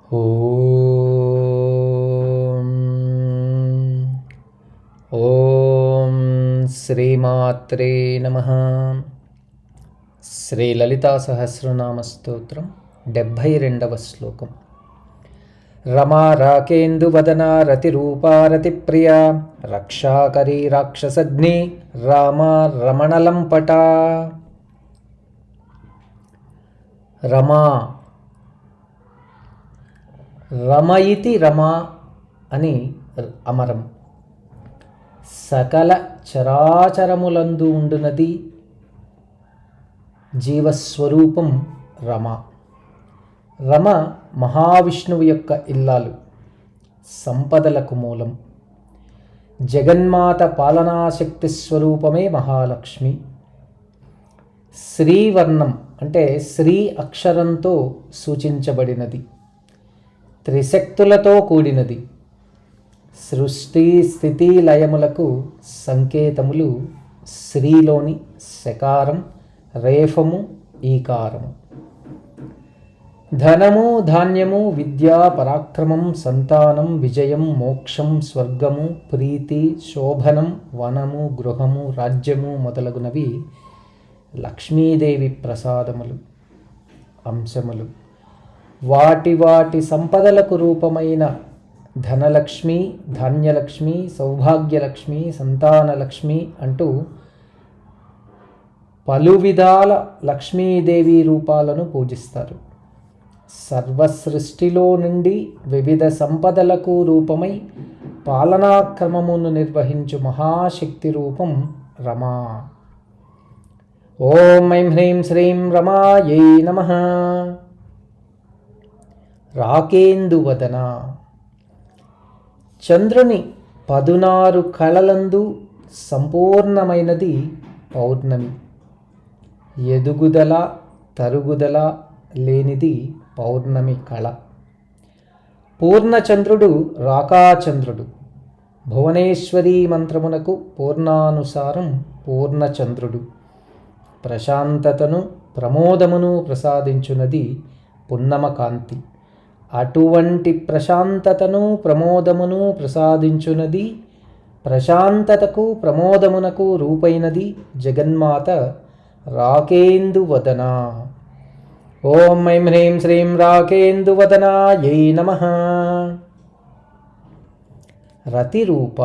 ఓం ఓం శ్రీమాత్రే నమః. శ్రీ లలితా సహస్రనామ స్తోత్రం 72వ శ్లోకం. రమా రాకేందువదనా రతిరూపా రతిప్రియా రక్షాకరీ రాక్షసగ్ని రామా రమణలంపటా. రమా రమయితి రమా అని అమరం. సకల చరాచరములందు ఉండునది జీవస్వరూపం రమ. రమ మహావిష్ణువు యొక్క ఇల్లాలు, సంపదలకు మూలం. జగన్మాత పాలనాశక్తి స్వరూపమే మహాలక్ష్మి. శ్రీవర్ణం అంటే శ్రీ అక్షరంతో సూచించబడినది. త్రిశక్తులతో కూడినది. సృష్టి స్థితి లయములకు సంకేతములు శ్రీలోని శకారం, రేఫము, ఈకారము. ధనము, ధాన్యము, విద్య, పరాక్రమం, సంతానం, విజయం, మోక్షం, స్వర్గము, ప్రీతి, శోభనం, వనము, గృహము, రాజ్యము మొదలగునవి లక్ష్మీదేవి ప్రసాదములు, అంశములు. వాటి వాటి సంపదలకు రూపమైన ధనలక్ష్మి, ధాన్యలక్ష్మి, సౌభాగ్యలక్ష్మి, సంతానలక్ష్మి అంటూ పలు విధాల లక్ష్మీదేవి రూపాలను పూజిస్తారు. సర్వసృష్టిలో నుండి వివిధ సంపదలకు రూపమై పాలనాక్రమమును నిర్వహించు మహాశక్తి రూపం రమా. ఓం ఐం హ్రీం శ్రీం రమాయై నమః. రాకేందువదన. చంద్రుని 16 కళలందు సంపూర్ణమైనది పౌర్ణమి. ఎదుగుదల తరుగుదల లేనిది పౌర్ణమి కళ. పూర్ణచంద్రుడు రాకాచంద్రుడు. భువనేశ్వరీ మంత్రమునకు పూర్ణానుసారం పూర్ణచంద్రుడు. ప్రశాంతతను ప్రమోదమును ప్రసాదించున్నది పున్నమకాంతి. అటువంటి ప్రశాంతతను ప్రమోదమును ప్రసాదించున్నది, ప్రశాంతతకు ప్రమోదమునకు రూపైనది జగన్మాత రాకేందువదన. ఓం ఐం హ్రీం శ్రీం రాకేందువదనాయై నమః. రతిరూప.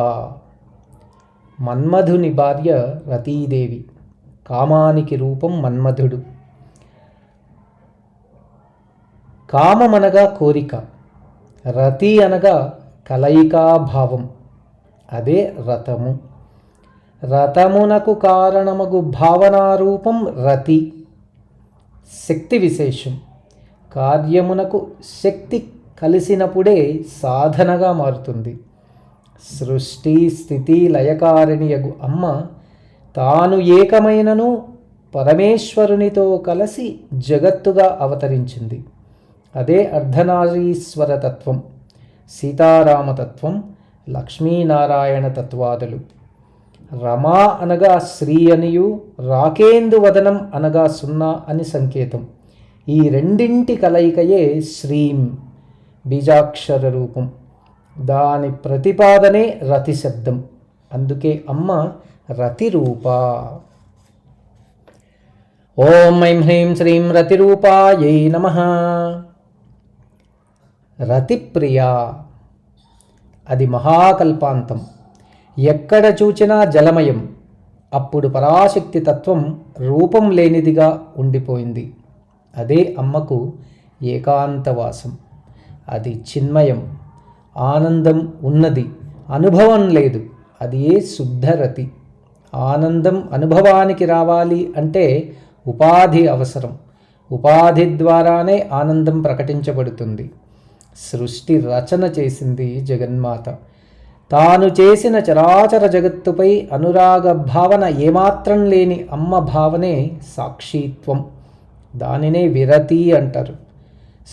మన్మధుని భార్య రతీదేవి. కామానికి రూపం మన్మధుడు. కామమనగా కోరిక, రతి అనగా కలయికాభావం, అదే రథము. రథమునకు కారణమగు భావనారూపం రతి. శక్తి విశేషం. కార్యమునకు శక్తి కలిసినప్పుడే సాధనగా మారుతుంది. సృష్టి స్థితి లయకారిణియగు అమ్మ తాను ఏకమైనను పరమేశ్వరునితో కలిసి జగత్తుగా అవతరించింది. అదే అర్ధనారీశ్వర తత్వం, సీతారామతత్వం, లక్ష్మీనారాయణ తత్వాదులు. రమా అనగా శ్రీ అనియు, రాకేందువదనం అనగా 0 అని సంకేతం. ఈ రెండింటి కలయికయే శ్రీం, బీజాక్షర రూపం. దాని ప్రతిపాదనే రతి శబ్దం. అందుకే అమ్మ రతిరూప. ఓం ఐం హ్రీం శ్రీం రతిరూపాయై నమః. రతిప్రియా. అది మహాకల్పాంతం. ఎక్కడ చూచినా జలమయం. అప్పుడు పరాశక్తి తత్వం రూపం లేనిదిగా ఉండిపోయింది. అదే అమ్మకు ఏకాంతవాసం. అది చిన్మయం. ఆనందం ఉన్నది, అనుభవం లేదు. అది ఏ శుద్ధరతి. ఆనందం అనుభవానికి రావాలి అంటే ఉపాధి అవసరం. ఉపాధి ద్వారానే ఆనందం ప్రకటించబడుతుంది. సృష్టి రచన చేసింది జగన్మాత. తాను చేసిన చరాచర జగత్తుపై అనురాగ భావన ఏమాత్రం లేని అమ్మ భావనే సాక్షిత్వం. దానినే విరతి అంటారు.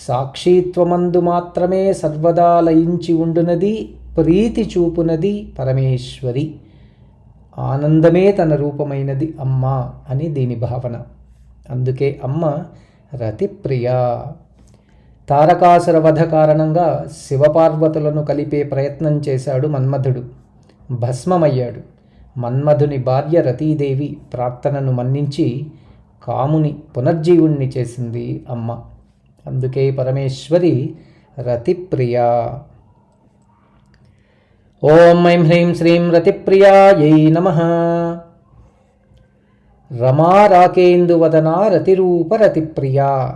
సాక్షిత్వమందు మాత్రమే సర్వదా లయించి ఉండునది, ప్రీతి చూపునది పరమేశ్వరి. ఆనందమే తన రూపమైనది అమ్మ అని దీని భావన. అందుకే అమ్మ రతిప్రియ. తారకాసుర వధ కారణంగా శివపార్వతులను కలిపే ప్రయత్నం చేశాడు మన్మధుడు. భస్మమయ్యాడు. మన్మధుని భార్య రతీదేవి ప్రార్థనను మన్నించి కాముని పునర్జీవుణ్ణి చేసింది అమ్మ. అందుకే పరమేశ్వరి రతిప్రియ. ఓం ఐం హ్రీం శ్రీం రతిప్రియాయై నమః. రమా రాకేందువదనా రతిరూప రతిప్రియ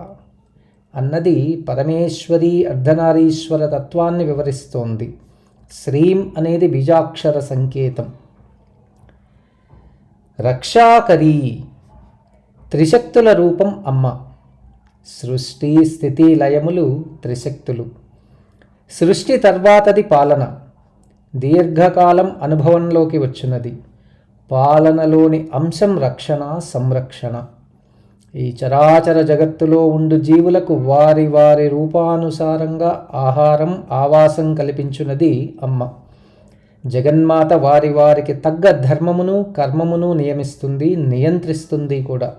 అన్నది పరమేశ్వరి అర్ధనారీశ్వర తత్వాన్ని వివరిస్తోంది. శ్రీం అనేది బీజాక్షర సంకేతం. రక్షాకరీ, త్రిశక్తుల రూపం అమ్మ. సృష్టి స్థితి లయములు త్రిశక్తులు. సృష్టి తర్వాతది పాలన. దీర్ఘకాలం అనుభవంలోకి వచ్చినది. పాలనలోని అంశం రక్షణ, సంరక్షణ. ఈ చరాచర జగత్తులో ఉండు జీవులకు వారి వారి రూపానుసారంగా ఆహారం, ఆవాసం కల్పించున్నది అమ్మ. జగన్మాత వారి వారికి తగ్గ ధర్మమును, కర్మమును నియమిస్తుంది, నియంత్రిస్తుంది కూడా.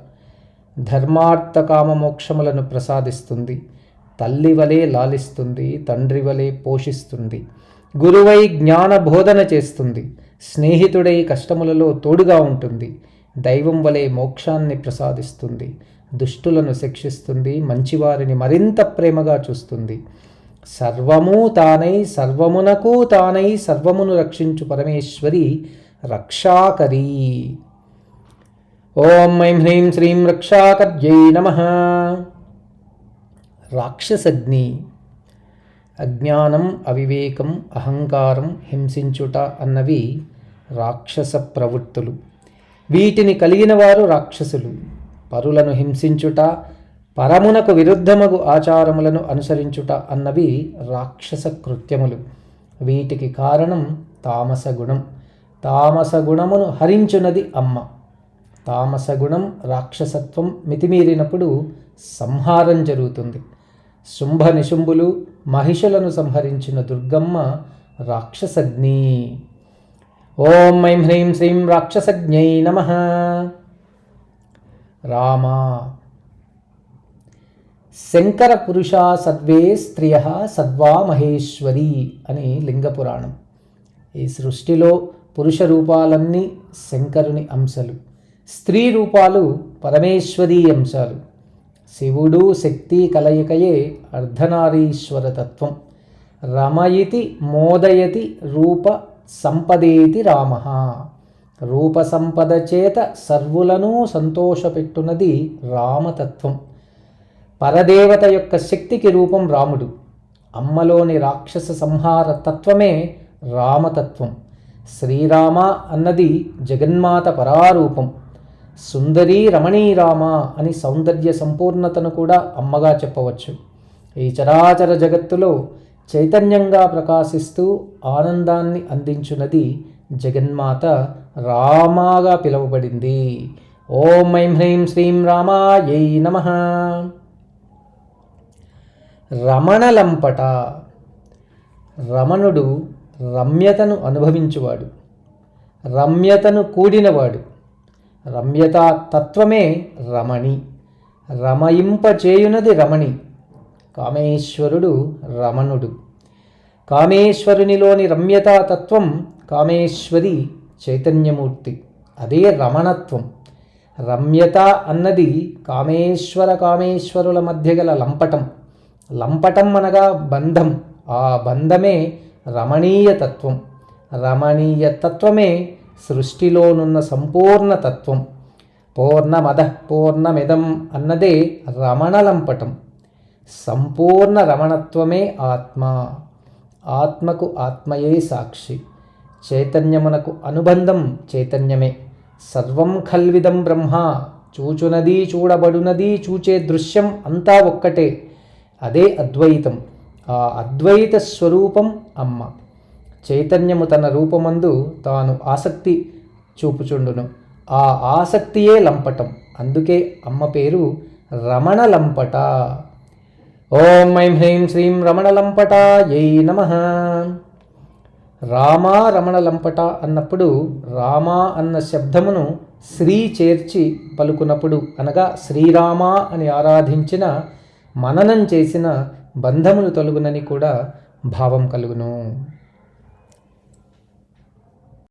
ధర్మార్థ కామ మోక్షములను ప్రసాదిస్తుంది. తల్లి వలె లాలిస్తుంది, తండ్రి వలె పోషిస్తుంది. గురువై జ్ఞాన బోధన చేస్తుంది. స్నేహితుడై కష్టములలో తోడుగా ఉంటుంది. దైవం వలె మోక్షాన్ని ప్రసాదిస్తుంది. దుష్టులను శిక్షిస్తుంది. మంచివారిని మరింత ప్రేమగా చూస్తుంది. సర్వము తానై, సర్వమునకు తానై, సర్వమును రక్షించు పరమేశ్వరి రక్షాకరీ. ఓం ఐం హ్రీం శ్రీం రక్షాకర్యై నమః. రాక్షసగ్ని. అజ్ఞానం, అవివేకం, అహంకారం, హింసించుట అన్నవి రాక్షస ప్రవృత్తులు. వీటిని కలిగిన వారు రాక్షసులు. పరులను హింసించుట, పరమునకు విరుద్ధమగు ఆచారములను అనుసరించుట అన్నవి రాక్షస కృత్యములు. వీటికి కారణం తామస గుణం. తామస గుణమును హరించున్నది అమ్మ. తామస గుణం, రాక్షసత్వం మితిమీరినప్పుడు సంహారం జరుగుతుంది. శుంభ నిశుంభులు, మహిషులను సంహరించిన దుర్గమ్మ రాక్షసగ్ని. ఓం ఐం హ్రీం శ్రీం రాక్షసజ్ఞై నమః. రామ. శంకర పురుష సర్వే స్త్రియ సర్వా మహేశ్వరి అని లింగపురాణం. ఈ సృష్టిలో పురుష రూపాలన్నీ శంకరుని అంశలు, స్త్రీ రూపాలు పరమేశ్వరీ అంశాలు. శివుడు శక్తి కలయికయే అర్ధనారీశ్వర తత్వం. రమయితి మోదయతి రూప సంపదేతి రామ. రూప సంపద చేత సర్వులను సంతోషపెట్టునది రామతత్వం. పరదేవత యొక్క శక్తికి రూపం రాముడు. అమ్మలోని రాక్షస సంహార తత్వమే రామతత్వం. శ్రీరామ అన్నది జగన్మాత పరారూపం. సుందరీ రమణీరామ అని సౌందర్య సంపూర్ణతను కూడా అమ్మగా చెప్పవచ్చు. ఈ చరాచర జగత్తులో చైతన్యంగా ప్రకాశిస్తూ ఆనందాన్ని అందించున్నది జగన్మాత రామాగా పిలువబడింది. ఓం ఐం హ్రీం శ్రీం రామాయై నమః. రమణలంపట. రమణుడు రమ్యతను అనుభవించువాడు, రమ్యతను కూడినవాడు. రమ్యతా తత్వమే రమణి. రమయింపచేయునది రమణి. కామేశ్వరుడు రమణుడు. కామేశ్వరునిలోని రమ్యతా తత్వం కామేశ్వరి చైతన్యమూర్తి. అదే రమణత్వం. రమ్యత అన్నది కామేశ్వరుల మధ్య గల లంపటం. లంపటం అనగా బంధం. ఆ బంధమే రమణీయ తత్వం. రమణీయ తత్వమే సృష్టిలోనున్న సంపూర్ణ తత్వం. పూర్ణమద పూర్ణమిదం అన్నదే రమణలంపటం. సంపూర్ణ రమణత్వమే ఆత్మ. ఆత్మకు ఆత్మయే సాక్షి. చైతన్యమునకు అనుబంధం చైతన్యమే. సర్వం ఖల్విదం బ్రహ్మ. చూచునది, చూడబడునది, చూచే దృశ్యం అంతా ఒక్కటే. అదే అద్వైతం. ఆ అద్వైత స్వరూపం అమ్మ. చైతన్యము తన రూపమందు తాను ఆసక్తి చూపుచుండును. ఆ ఆసక్తియే లంపటం. అందుకే అమ్మ పేరు రమణలంపట. ఓం ఐం హ్రీం శ్రీం రమణలంపటాయై నమః. రామ రమణలంపట అన్నప్పుడు రామ అన్న శబ్దమును శ్రీ చేర్చి పలుకునప్పుడు, అనగా శ్రీరామ అని ఆరాధించిన, మననం చేసిన బంధములు తొలగునని కూడా భావం కలుగును.